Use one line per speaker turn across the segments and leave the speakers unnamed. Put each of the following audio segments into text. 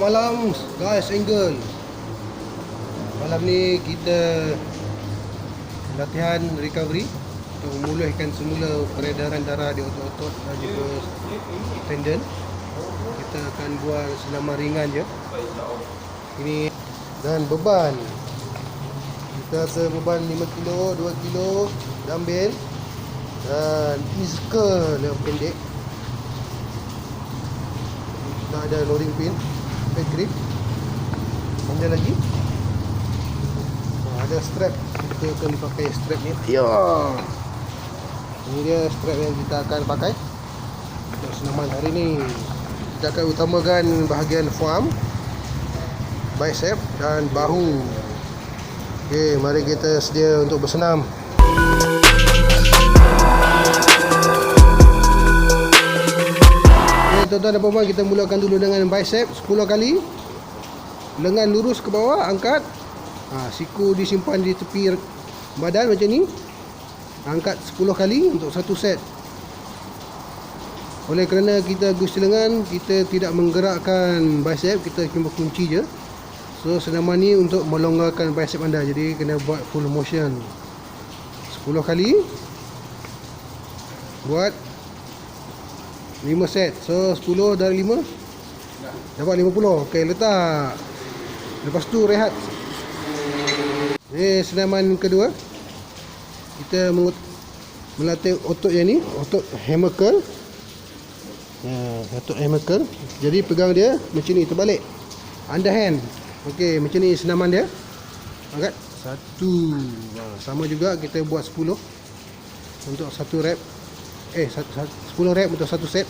Selamat malam guys and girl. Malam ni kita latihan recovery untuk memulihkan semula peredaran darah di otot-otot dan juga tendon. Kita akan buat senaman ringan je. Ini dan beban. Kita ada beban 5 kilo, 2 kilo dumbbell dan curl yang pendek. Kita ada loading pin, pad grip, panjang lagi. Ada strap, kita akan pakai strap ni. Ya. Ini dia strap yang kita akan pakai untuk senaman hari ni. Kita akan utamakan bahagian forearm, bicep dan bahu. Okey, mari kita sedia untuk bersenam. Okey, tuan-tuan dan puan-puan, kita mulakan dulu dengan bicep 10 kali. Lengan lurus ke bawah, angkat. Siku disimpan di tepi badan macam ni. Angkat 10 kali untuk satu set. Oleh kerana kita gusti lengan, kita tidak menggerakkan bicep, kita cuma kunci je. So senaman ni untuk melonggarkan bicep anda, jadi kena buat full motion 10 kali. Buat 5 set. So 10 dari 5 dapat 50. Okey, letak. Lepas tu rehat. Ini senaman kedua. Kita melatih otot yang ni, otot hammer curl. Otot hammer curl. Jadi pegang dia macam ni, terbalik. Underhand. Okey, macam ni senaman dia. Angkat. 1. Sama juga kita buat 10 untuk satu rep. 10 rep untuk satu set.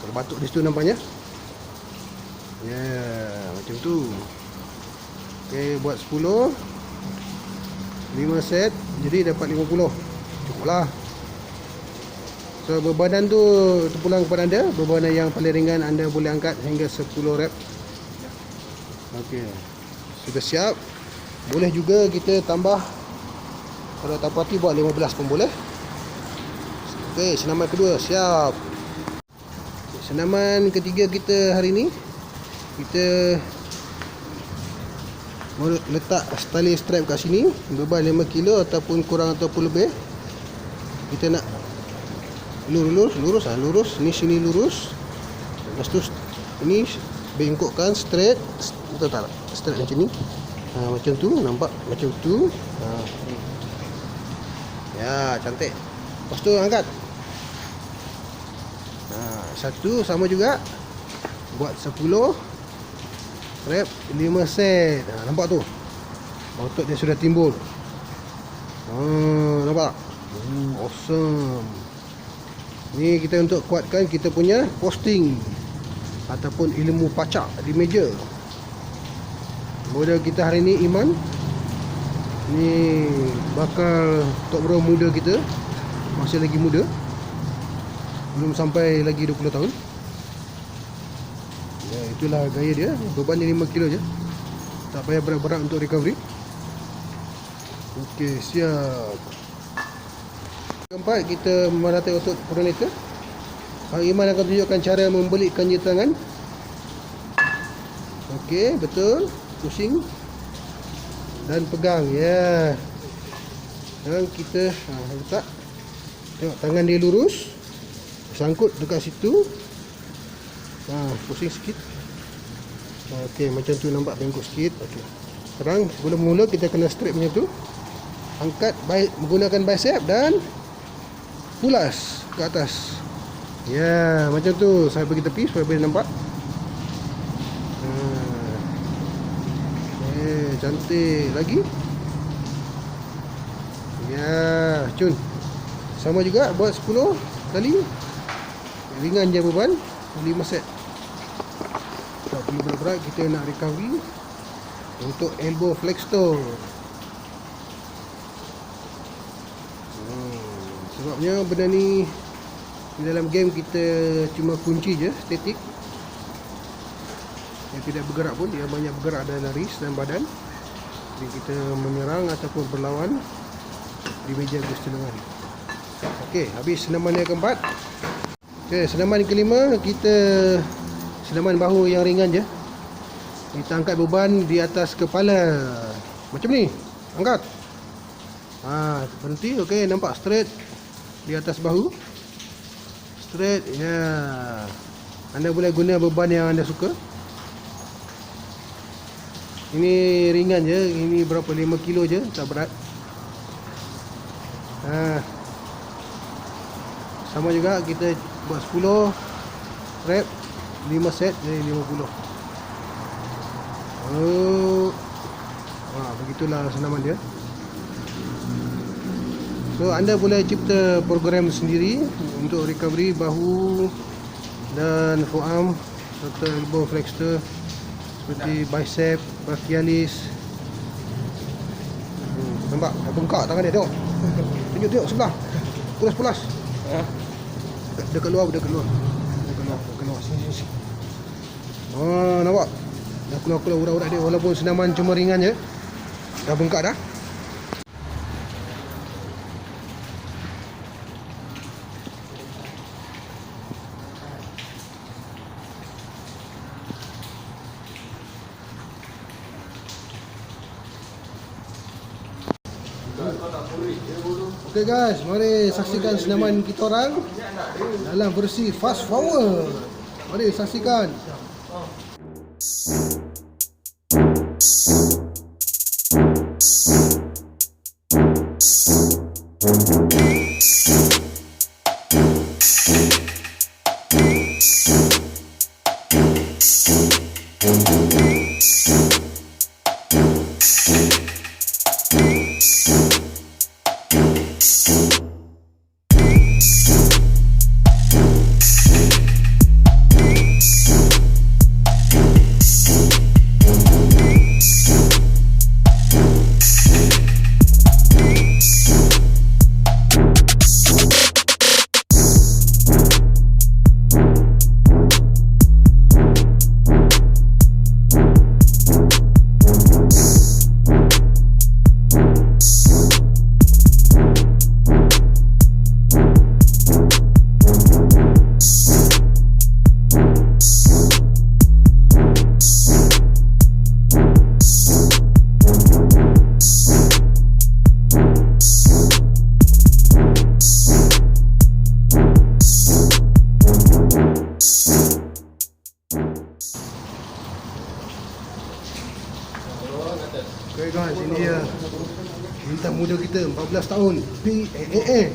Kalau batuk di situ nampaknya. Macam tu. Okey, buat 10 5 set, jadi dapat 50. Cukuplah. So bebanan tu terpulang kepada anda. Bebanan yang paling ringan anda boleh angkat hingga 10 rep. Okey, sudah siap. Boleh juga kita tambah, kalau tak parti buat 15 pun boleh. Okey, senaman kedua siap. Senaman ketiga kita hari ni, kita letak tali strap kat sini, beban 5 kilo ataupun kurang ataupun lebih. Kita nak lurus, ni sini lurus. Lepas tu ini bengkokkan straight, betul tak? Straight macam ni. Macam tu, nampak macam tu. Ya, cantik. Lepas tu angkat. Satu sama juga. Buat 10 rep 5 set. Nampak tu, otot dia sudah timbul. Nampak? Awesome. Ni kita untuk kuatkan kita punya posting ataupun ilmu pacak di meja. Model kita hari ni Iman. Ni bakal top bro muda kita, masih lagi muda, belum sampai lagi 20 tahun. Itulah gaya dia. Beban dia 5 kilo je. Tak payah berat-berat untuk recovery. Okey, siap. Keempat, kita melatih otot pronator. Iman akan tunjukkan cara membelikkan je tangan. Okey, betul. Pusing dan pegang. Ya. Dan kita letak. Tengok tangan dia lurus. Sangkut dekat situ. Pusing sikit. Okey, macam tu, nampak bengkok sikit. Okey. Sekarang sebelum mula kita kena straight macam tu. Angkat menggunakan bicep dan pulas ke atas. Ya, macam tu. Saya bagi tepi supaya boleh nampak. Cantik. Lagi. Ya, cun. Sama juga buat 10 kali. Ringan je beban 5 set. Tak perlu berat-berat, kita nak recovery untuk elbow flexor. Sebabnya benda ni di dalam game kita cuma kunci je, statik. Dia tidak bergerak pun, dia banyak bergerak dalam wrist dan badan. Jadi kita menyerang ataupun berlawan di meja gusti lengan. Okey, habis senaman yang keempat. Okey, senaman kelima kita senaman bahu yang ringan je. Kita angkat beban di atas kepala. Macam ni. Angkat. Berhenti. Okey, nampak straight di atas bahu. Straight. Ya. Anda boleh guna beban yang anda suka. Ini ringan je. Ini berapa? 5 kilo je. Tak berat. Sama juga kita buat 10 rep, 5 set jadi 50. Begitulah senaman dia. So anda boleh cipta program sendiri untuk recovery bahu dan forearm serta elbow flexor seperti bicep, brachialis. Nampak? Dah bengkak tangan dia, tengok. Tunjuk sebelah. Pulas. Dia keluar. Sini. Nampak? Dah keluar urat-urat dia walaupun senaman cuma ringan je. Dah bengkak dah. Okay guys, mari saksikan senaman kita orang dalam versi fast forward. Mari saksikan. Okay guys, ini dia bintang muda kita 14 tahun PAA.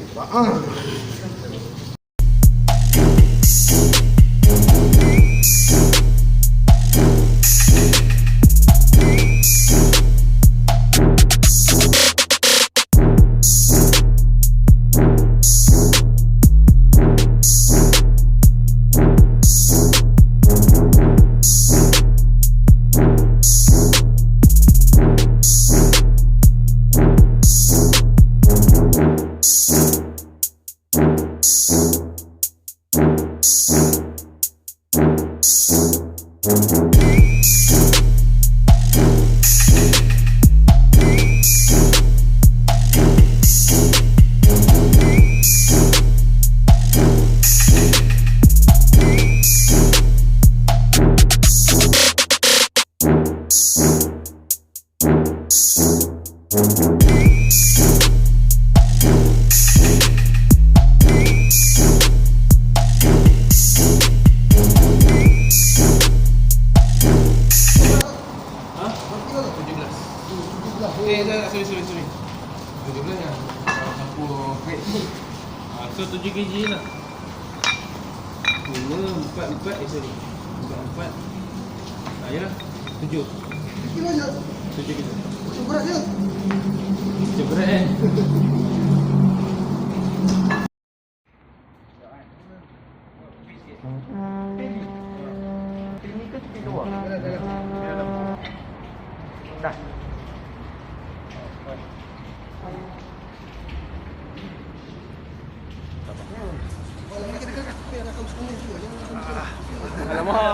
Sorry. 17 ya. Campur weight ni. So 7 kg lah. 4 sorry. 4. Yalah. 7
Kilo je.
7 kg.
Macam berat je.
Macam berat kan?
Dah.
Alamak.